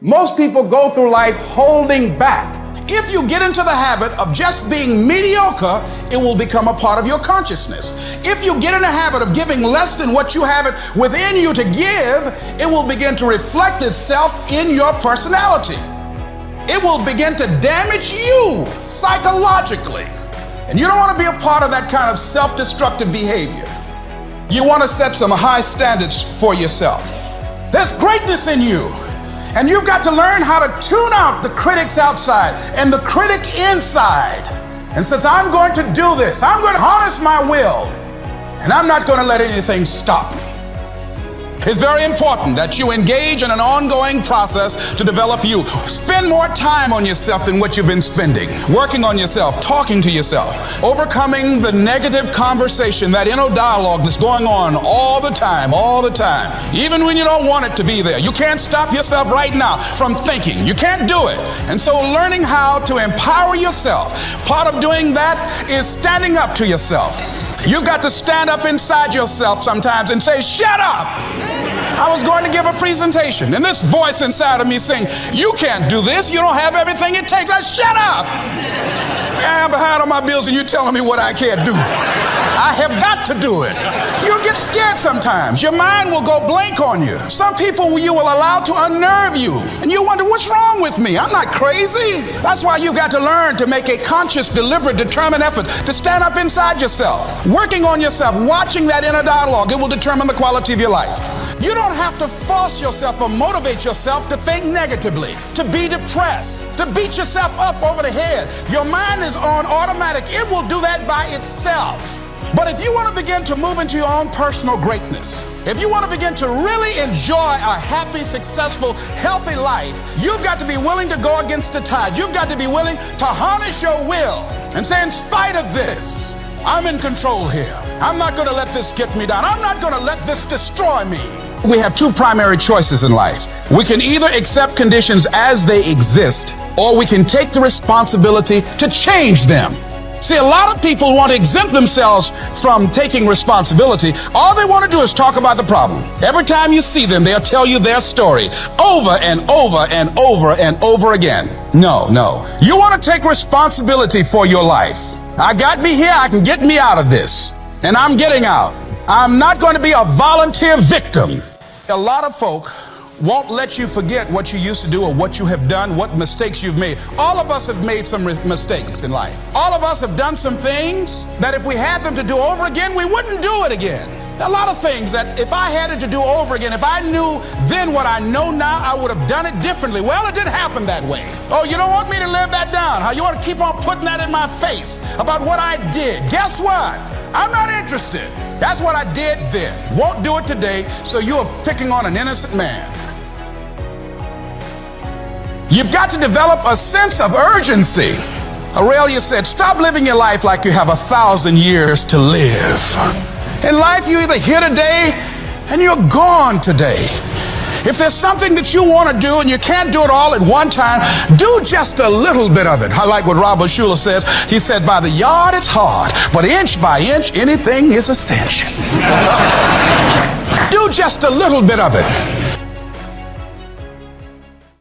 Most people go through life holding back. If you get into the habit of just being mediocre, it will become a part of your consciousness. If you get in the habit of giving less than what you have it within you to give, it will begin to reflect itself in your personality. It will begin to damage you psychologically. And you don't want to be a part of that kind of self-destructive behavior. You want to set some high standards for yourself. There's greatness in you. And you've got to learn how to tune out the critics outside and the critic inside. And since I'm going to do this, I'm going to harness my will, and I'm not going to let anything stop me. It's very important that you engage in an ongoing process to develop you. Spend more time on yourself than what you've been spending. Working on yourself, talking to yourself, overcoming the negative conversation, that inner dialogue that's going on all the time, even when you don't want it to be there. You can't stop yourself right now from thinking. You can't do it. And so learning how to empower yourself, part of doing that is standing up to yourself. You've got to stand up inside yourself sometimes and say, shut up. I was going to give a presentation, and this voice inside of me saying, you can't do this. You don't have everything it takes. Shut up. I'm behind on my bills and you're telling me what I can't do. I have got to do it. You'll get scared sometimes. Your mind will go blank on you. Some people you will allow to unnerve you, and you wonder, what's wrong with me? I'm not crazy. That's why you've got to learn to make a conscious, deliberate, determined effort to stand up inside yourself. Working on yourself, watching that inner dialogue, it will determine the quality of your life. You don't have to force yourself or motivate yourself to think negatively, to be depressed, to beat yourself up over the head. Your mind is on automatic. It will do that by itself. But if you want to begin to move into your own personal greatness, if you want to begin to really enjoy a happy, successful, healthy life, you've got to be willing to go against the tide. You've got to be willing to harness your will and say, in spite of this, I'm in control here. I'm not going to let this get me down. I'm not going to let this destroy me. We have two primary choices in life. We can either accept conditions as they exist, or we can take the responsibility to change them. See, a lot of people want to exempt themselves from taking responsibility. All they want to do is talk about the problem. Every time you see them, they'll tell you their story over and over and over and over again. No. You want to take responsibility for your life. I got me here, I can get me out of this. And I'm getting out. I'm not going to be a volunteer victim. A lot of folk won't let you forget what you used to do or what you have done, what mistakes you've made. All of us have made some mistakes in life. All of us have done some things that if we had them to do over again, we wouldn't do it again. A lot of things that if I had it to do over again, if I knew then what I know now, I would have done it differently. Well, it didn't happen that way. Oh, you don't want me to live that down? How you want to keep on putting that in my face about what I did? Guess what? I'm not interested. That's what I did then. Won't do it today, so you're picking on an innocent man. You've got to develop a sense of urgency. Aurelia said, stop living your life like you have 1,000 years to live. In life, you're either here today and you're gone today. If there's something that you want to do and you can't do it all at one time, do just a little bit of it. I like what Robert Schuller says. He said, by the yard it's hard, but inch by inch, anything is a cinch. Do just a little bit of it.